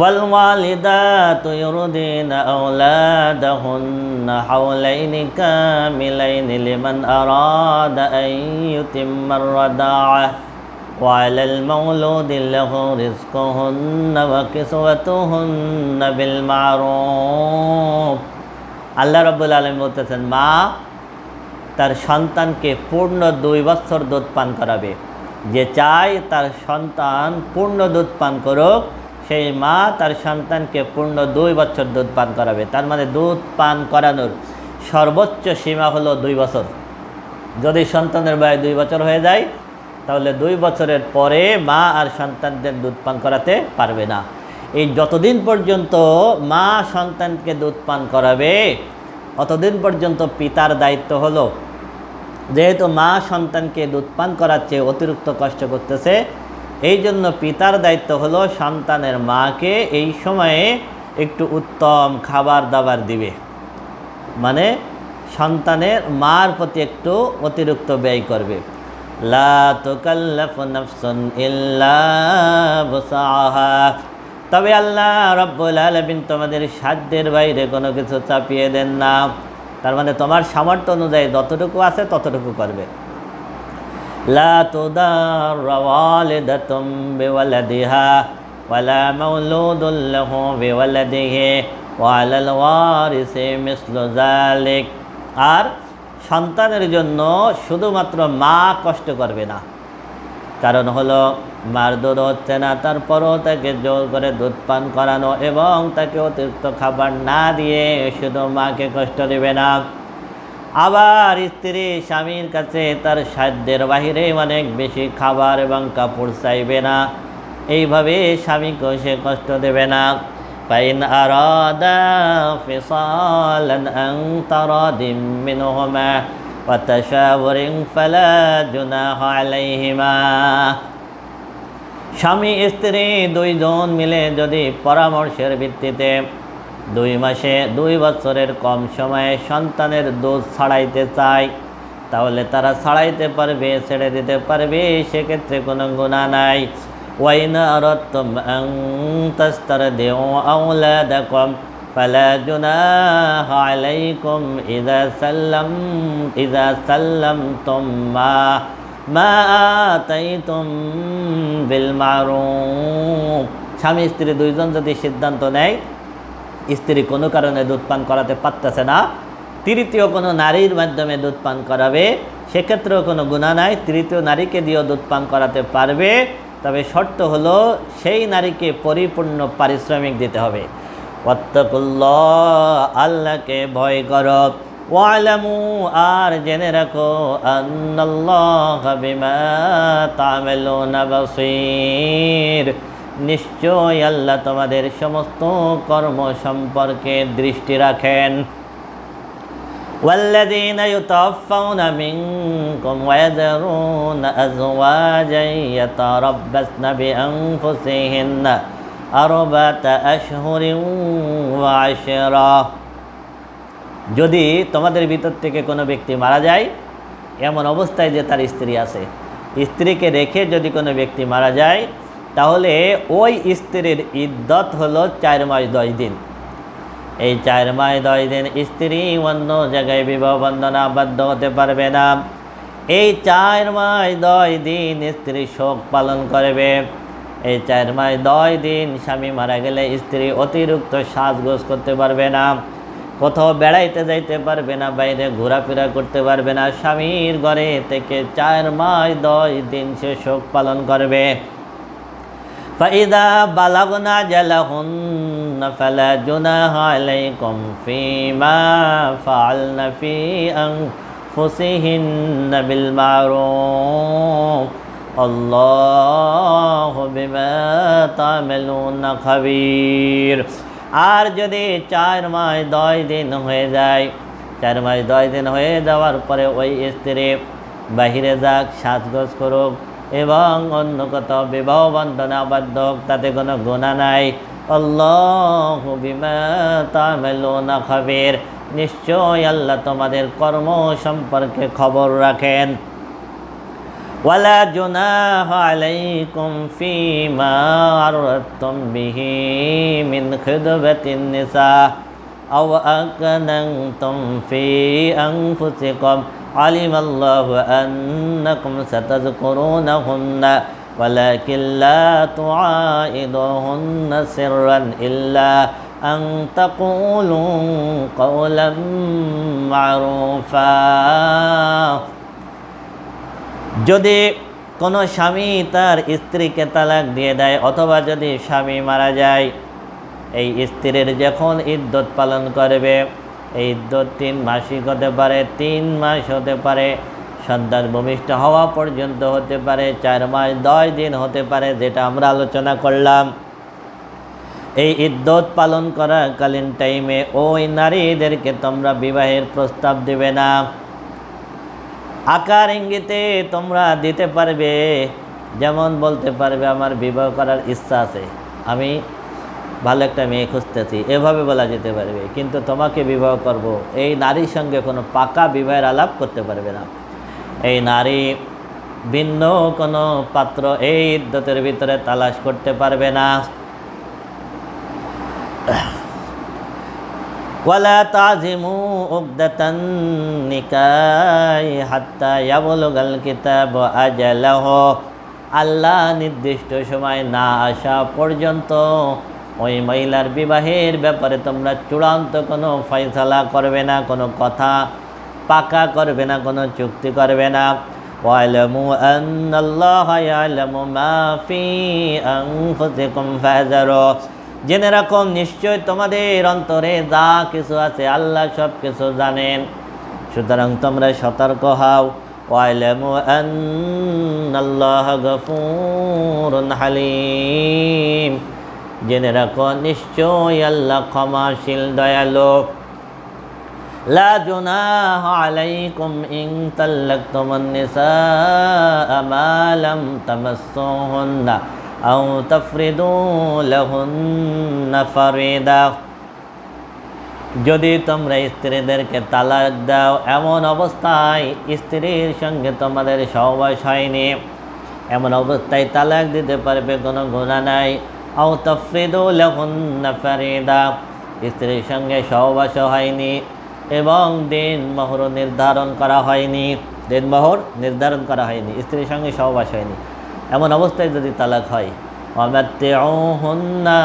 والوالدات يرضين أولادهن حولين كاملين لمن أراد أن يتم الرضاعة وعلى المولود له رزقهن وكسوتهن بالمعروف আল্লাহ রাব্বুল আলামিন বলতেছেন, মা তার সন্তানকে পূর্ণ 2 বছর দুধ পান করাবে। যে চায় তার সন্তান পূর্ণ দুধ পান করুক, সেই মা তার সন্তানকে পূর্ণ 2 বছর দুধ পান করাবে। তার মানে দুধ পান করানোর সর্বোচ্চ সীমা হলো 2 বছর। যদি সন্তানের বয়স 2 বছর হয়ে যায়, তাহলে 2 বছরের পরে মা আর সন্তানদের দুধ পান করাতে পারবে না। এই যতদিন পর্যন্ত মা সন্তানকে দুধ পান করাবে, অতদিন পর্যন্ত পিতার দায়িত্ব হলো, যেহেতু মা সন্তানকে দুধ পান করাচ্ছে, অতিরিক্ত কষ্ট করতেছে, এই জন্য পিতার দায়িত্ব হলো সন্তানের মাকে এই সময়ে একটু উত্তম খাবার দাবার দিবে, মানে সন্তানের মার প্রতি একটু অতিরিক্ত ব্যয় করবে। লা তুকাল্লাফু নাফসুন ইল্লা বুসআহা। তবে আল্লাহ রাব্বুল আলামিন তোমাদের সাধ্যের বাইরে কোনো কিছু চাপিয়ে দেন না। তার মানে তোমার সামর্থ্য অনুযায়ী যতটুকু আছে ততটুকু করবে। লা তুদাররা ওয়ালিদাতুম বিওয়ালাদিহা ওয়ালা মাওলুদুন লাহু বিওয়ালাদিহি ওয়া আলাল ওয়ারিসি মিসলু যালিক। আর সন্তানের জন্য শুধুমাত্র মা কষ্ট করবে না, কারণ হলো মার দুধ হচ্ছে না, তারপরও তাকে জোর করে দুধ পান করানো এবং তাকে অতিরিক্ত খাবার না দিয়ে শুধু মাকে কষ্ট দেবে না। আবার স্ত্রী স্বামীর কাছে তার সাধ্যের বাহিরে অনেক বেশি খাবার এবং কাপড় চাইবে না, এইভাবে স্বামীকেও সে কষ্ট দেবে না। ফাইন আরাদা ফিসালান আন তারাদিম মিনহুমা ওয়া তাশাওয়ুরিন ফালা জুনাহা আলাইহিমা। স্বামী স্ত্রী 2 জন মিলে যদি পরামর্শের ভিত্তিতে 2 মাসে 2 বছরের কম সময়ে সন্তানের দুধ ছাড়াইতে চায়, তাহলে তারা ছাড়াইতে পারবে, ছেড়ে দিতে পারবে, সেক্ষেত্রে কোনো গুনাহ নাই। ওয়াইন আরাদতুম আন তাস্তারদিউ আওলাদাকুম ফালা জুনাহা আলাইকুম ইযা সাল্লামতুম মা আতাইতুম বিল মারুফ। স্বামী স্ত্রী 2 জন যদি সিদ্ধান্ত নেয় স্ত্রী কোনো কারণে দুধ পান করাতে পারতেছে না, তৃতীয় কোনো নারীর মাধ্যমে দুধ পান করাবে, সেক্ষেত্রেও কোনো গুনাহ নাই, তৃতীয় নারীকে দিয়েও দুধ পান করাতে পারবে। তবে শর্ত হলো সেই নারীকে পরিপূর্ণ পারিশ্রমিক দিতে হবে। ওয়াত্তাকুল্লাহ, আল্লাহকে ভয় করো। ওয়ালামু, আর জেনে রাখো, আন্নাল্লাহা বিমা তা'মালুনা বাসীর, নিশ্চয় আল্লাহ তোমাদের সমস্ত কর্ম সম্পর্কে দৃষ্টি রাখেন। والذين يتوفون منكم ويذرون أزواجا يتربصن بأنفسهن 4 أشهر وعشرا। যদি তোমাদের ভিতর থেকে কোনো ব্যক্তি মারা যায়, এমন অবস্থায় যে তার স্ত্রী আছে, স্ত্রীকে রেখে যদি কোনো ব্যক্তি মারা যায়, তাহলে ওই স্ত্রীর ইদ্দত হলো 4 মাস 10 দিন। এই 4 মাস 10 দিন স্ত্রী অন্য জায়গায় বিবাহ বন্ধনে আবদ্ধ হতে পারবে না। এই 4 মাস 10 দিন স্ত্রী শোক পালন করবে। এই 4 মাস 10 দিন স্বামী মারা গেলে স্ত্রী অতিরিক্ত সাজগোজ করতে পারবে না, কোথাও বেড়াইতে যাইতে পারবে না, বাইরে ঘোরাফেরা করতে পারবে না। স্বামীর ঘরে থেকে 4 মাস 10 দিন সে শোক পালন করবে। فإذا بلغن أجلهن فلا جناح عليكم فيما فعلن في أنفسهن بالمعروف الله بما تعملون خبير। আর যদি 4 মাস 10 দিন হয়ে যায়, 4 মাস 10 দিন হয়ে যাওয়ার পরে ওই স্ত্রী বাহিরে যাক, সাজগোজ করুক এবং অন্য কোথাও বিবাহ বন্ধনে আবদ্ধ হোক, তাতে কোনো গুনাহ নাই। আল্লাহু বিমা তা'মালুনা খাবীর, নিশ্চয় আল্লাহ তোমাদের কর্ম সম্পর্কে খবর রাখেন। ওয়ালা জুনাহা আলাইকুম ফীমা আরাদতুম বিহি মিন খিদবাতিন নিসা আও আকনানতুম ফি আনফুসিকুম আলিমাল্লাহু আন্নাকুম সাতাযকুরুনাহুন্না ولكن لا تعائدوهن سرا إلا أن تقولوا قولا معروفا যদি কোনো স্বামী তার স্ত্রীকে তালাক দিয়ে দেয় অথবা যদি স্বামী মারা যায়, এই স্ত্রীর যখন ইদ্যত পালন করবে, এই ইদ্যত 3 মাসিক হতে পারে, 3 মাস হতে পারে, সন্তান ভূমিষ্ঠ হওয়া পর্যন্ত হতে পারে, 4 মাস 10 দিন হতে পারে, যেটা আমরা আলোচনা করলাম। এই ইদ্যত পালন করাকালীন টাইমে ওই নারীদেরকে তোমরা বিবাহের প্রস্তাব দেবে না। আকার ইঙ্গিতে তোমরা দিতে পারবে, যেমন বলতে পারবে আমার বিবাহ করার ইচ্ছা আছে, আমি ভালো একটা মেয়ে খুঁজতেছি, এভাবে বলা যেতে পারবে। কিন্তু তোমাকে বিবাহ করব, এই নারীর সঙ্গে কোনো পাকা বিবাহের আলাপ করতে পারবে না। এই নারী ভিন্ন কোনো পাত্র এই ইদ্যতের ভিতরে তালাশ করতে পারবে না। ওয়ালা তাজিমু উকদাতান নিকাহ হাত্তা ইয়াবলুগাল কিতাব আজালাহু, আল্লাহ নির্দিষ্ট সময় না আসা পর্যন্ত ওই মহিলার বিবাহের ব্যাপারে তোমরা চূড়ান্ত কোনো ফয়সালা করবে না, কোনো কথা পাকা করবে না, কোনো চুক্তি করবে না। ওয়ালামু আন্নাল্লাহা ইয়ালামু মা ফি আনফুসিকুম ফাহযারু, জেনে রাখো নিশ্চয় তোমাদের অন্তরে যা কিছু আছে আল্লাহ সব কিছু জানেন, সুতরাং তোমরা সতর্ক হও। ওয়ালামু আন্নাল্লাহা গফুরুন হালিম, জেনে রাখো নিশ্চয় আল্লাহ ক্ষমাশীল দয়ালু। লা জুনাহা আলাইকুম ইন তাল্লাকতুমুন নিসা মা লাম তামাসসুহুন্না আও তাফরিদু লাহুন্না ফারিদা, যদি তোমরা স্ত্রীদেরকে তালাক দাও এমন অবস্থায় স্ত্রীর সঙ্গে তোমাদের সহবাস হয়নি, এমন অবস্থায় তালাক দিতে পারবে, কোনো গুনাহ নাই। আও তাফরিদু লাহুন্না ফারিদা, স্ত্রীর সঙ্গে সহবাস হয়নি এবং দিনমোহর নির্ধারণ করা হয়নি, দিনমোহর নির্ধারণ করা হয়নি, স্ত্রীর সঙ্গে সহবাস হয়নি, এমন অবস্থায় যদি তালাক হয়, ওয়ামাত্তিউহুন্না,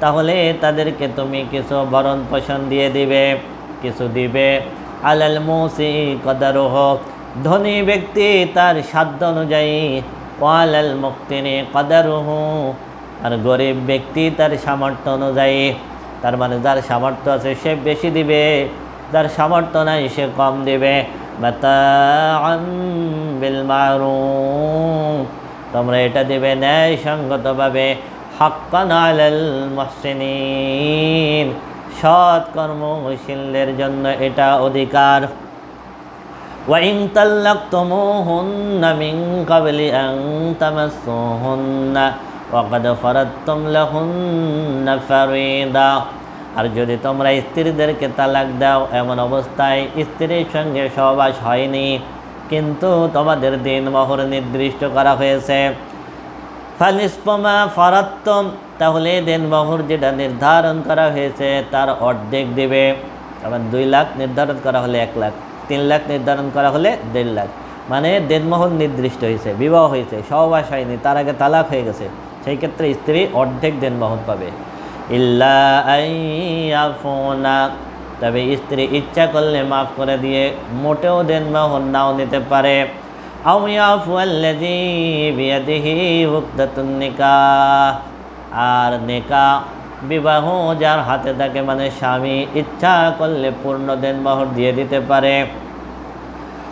তাহলে তাদেরকে তুমি কিছু ভরণ পোষণ দিয়ে দিবে, কিছু দিবে। আলাল মুসি কদারুহু, ধনী ব্যক্তি তার সাধ্য অনুযায়ী, ওয়ালাল মুক্তিনি কদারুহু, আর গরিব ব্যক্তি তার সামর্থ্য অনুযায়ী। তার মানে যার সামর্থ্য আছে সে বেশি দিবে, যার সামর্থ্য নাই সে কম দিবে। মাতাআন বিল মারুফ, তোমরা এটা দিবে ন্যায়সঙ্গতভাবে। হাক্কান আলাল মুহসিনিন, সৎ কর্মশীলদের জন্য এটা অধিকার। ওয়া ইন তাল্লাকতুমুহুন্না মিন ক্বাবলি আন তামাসসুহুন্না ওয়া ক্বাদ ফারাদতুম লাহুন্না ফারিদা, আর যদি তোমরা স্ত্রীদেরকে তালাক দাও এমন অবস্থায় স্ত্রীর সঙ্গে সহবাস হয়নি কিন্তু তোমাদের দিনমোহর নির্দিষ্ট করা হয়েছে, ফানিসফু মা ফারাদতুম, তাহলে দিনমোহর যেটা নির্ধারণ করা হয়েছে তার অর্ধেক দিবে। আবার 2 লাখ নির্ধারণ করা হলে 1 লাখ, 3 লাখ নির্ধারণ করা হলে 1.5 লাখ, মানে দিনমোহর নির্দিষ্ট হয়েছে, বিবাহ হয়েছে, সহবাস হয়নি, তার আগে তালাক হয়ে গেছে, সেই ক্ষেত্রে স্ত্রী অর্ধেক দিনমোহর পাবে। ইল্লা আইয়াফুনা, তবে স্ত্রী ইচ্ছা করলে মাফ করে দিয়ে মোটেও দিনমোহর নাও নিতে পারে। আও ইয়াফু আল্লাযী বিয়াদিহি উকদাতুন নিকাহ, আর নিকাহ বিবাহ যার হাতে থাকে, মানে স্বামী ইচ্ছা করলে পূর্ণ দিনমোহর দিয়ে দিতে পারে।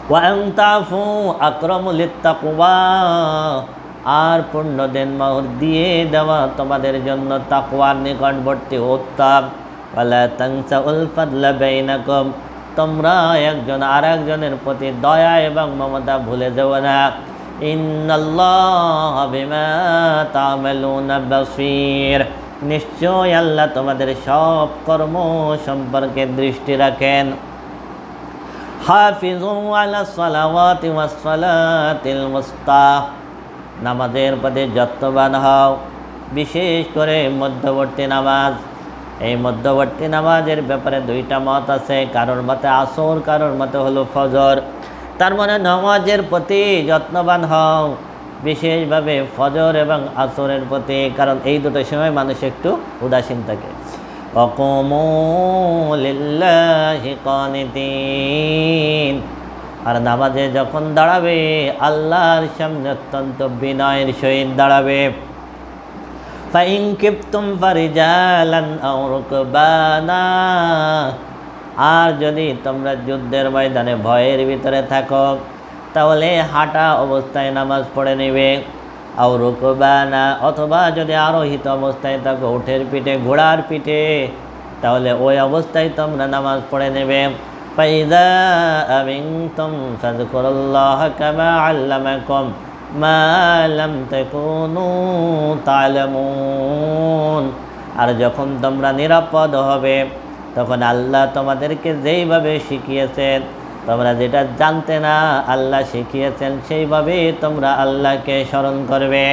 ওয়া আন তাফু আকরামু লিত্তাকওয়া, আর পূর্ণ দিনমোহর দিয়ে দেওয়া তোমাদের জন্য তাকওয়ার নিকটবর্তী উত্তম। ওয়ালা তানসাউল ফাদলা বাইনাকুম, তোমরা একজন আরেকজনের প্রতি দয়া এবং মমতা ভুলে যেও না। ইন্নাল্লাহা বিমা তা'মালুনা বাসীর, নিশ্চয় আল্লাহ তোমাদের সব কর্ম সম্পর্কে দৃষ্টি রাখেন। হাফিজু আলা সালাওয়াতি ওয়াস সালাতিল মুস্তা, নামাজের প্রতি যত্নবান হও, বিশেষ করে মধ্যবর্তী নামাজ। এই মধ্যবর্তী নামাজের ব্যাপারে দুইটা মত আছে, কারোর মতে আসর, কারোর মতে হলো ফজর। তার মানে নামাজের প্রতি যত্নবান হও, বিশেষভাবে ফজর এবং আসরের প্রতি, কারণ এই দুটো সময় মানুষ একটু উদাসীন থাকে। ওয়াকুমু লিল্লাহি কানিতিন, আর নামাজে যখন দাঁড়াবে আল্লাহর সামনে অত্যন্ত বিনয়ের সহিত দাঁড়াবে। ফাইন কিফতুম ফারিজালান আও রুকবানা, আর যদি তোমরা যুদ্ধের ময়দানে ভয়ের ভিতরে থাকো তাহলে হাঁটা অবস্থায় নামাজ পড়ে নেবে। আও রুকবানা, অথবা যদি আরোহিত অবস্থায় থাকো, উঠের পিঠে, ঘোড়ার পিঠে, তাহলে ওই অবস্থায় তোমরা নামাজ পড়ে নেবে। ফাইযা আমিনতুম ফাযকুরুল্লাহা কামা আল্লামাকুম মা লাম তাকুনু তা'লামুন, আর যখন তোমরা নিরাপদ হবে তখন আল্লাহ তোমাদেরকে যেইভাবে শিখিয়েছেন, তোমরা যেটা জানতে না আল্লাহ শিখিয়েছেন, সেইভাবে তোমরা আল্লাহকে স্মরণ করবে।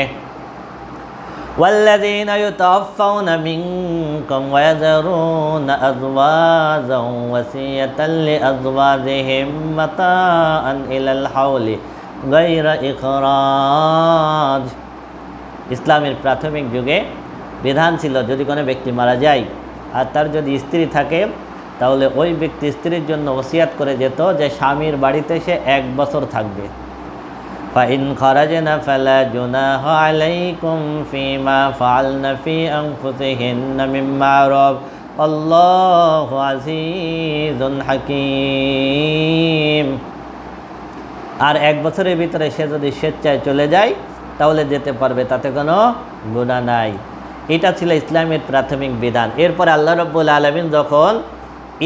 ওয়াল্লাযীনা ইউতাওয়াফাউনা মিনকুম ওয়া ইয়াযরুনা আযওয়াজান ওয়াসিয়াতান লিআযওয়াজিহিম মাতাআন ইলাল হাওলি গায়রা ইখরাজ। ইসলামের প্রাথমিক যুগে বিধান ছিল, যদি কোনো ব্যক্তি মারা যায় আর তার যদি স্ত্রী থাকে, তাহলে ওই ব্যক্তি স্ত্রীর জন্য ওসিয়াত করে যেত যে স্বামীর বাড়িতে সে 1 বছর থাকবে। ফাইন খারাজনা ফালা জুনাহা আলাইকুম ফিমা ফাআলনা ফি আনফুসিহিন্না মিন মা'রুফ আল্লাহু আজিজুন হাকীম। আর 1 বছরের ভিতরে সে যদি স্বেচ্ছায় চলে যায় তাহলে যেতে পারবে, তাতে কোনো গুনাহ নাই। এটা ছিল ইসলামের প্রাথমিক বিধান। এরপর আল্লাহ রাব্বুল আলামিন যখন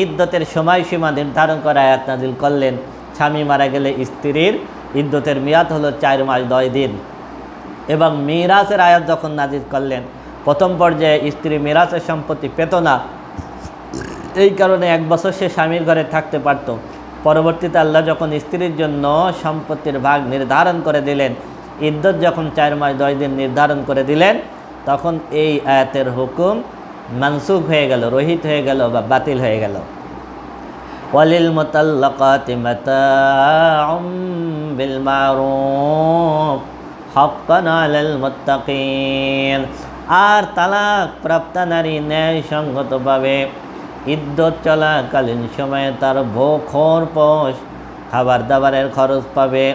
ইদ্দতের সময়সীমা নির্ধারণ করে আয়াত নাজিল করলেন, স্বামী মারা গেলে স্ত্রীর ইদ্দতের মেয়াদ হলো 4 মাস 10 দিন। এবং মিরাসের আয়াত যখন নাজিল করলেন, প্রথম পর্যায়ে স্ত্রী মিরাসের সম্পত্তি পেত না, এই কারণে 1 বছর সে স্বামীর ঘরে থাকতে পারত। পরবর্তীতে আল্লাহ যখন স্ত্রীর জন্য সম্পত্তির ভাগ নির্ধারণ করে দিলেন, ইদ্দত যখন 4 মাস 10 দিন নির্ধারণ করে দিলেন, তখন এই আয়াতের হুকুম মানসুখ হয়ে গেল, রহিত হয়ে গেল বা বাতিল হয়ে গেল। ওয়ালিল মুতাল্লাকাতি মাতাউম বিল মারুফ হাক্কান আলাল মুত্তাকিন, আর তালাক প্রাপ্ত নারী ন্যায়সঙ্গতভাবে ইদ্দত চলাকালীন সময়ে তার ভোগ-খোরপোশ, খাবার দাবারের খরচ পাবে।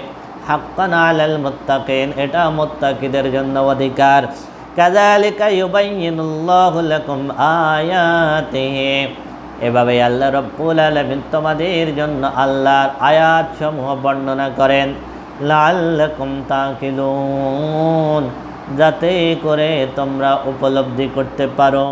হাক্কান আলাল মুত্তাকিন, এটা মুত্তাকিদের জন্য অধিকার। কাযালিকা ইউবাইয়িনুল্লাহু লাকুম আয়াতিহি, এভাবে আল্লাহ রাব্বুল আলামিন তোমাদের জন্য আল্লাহর আয়াতসমূহ বর্ণনা করেন। লাআল্লাকুম তাকিলুন, যাতে করে তোমরা উপলব্ধি করতে পারো।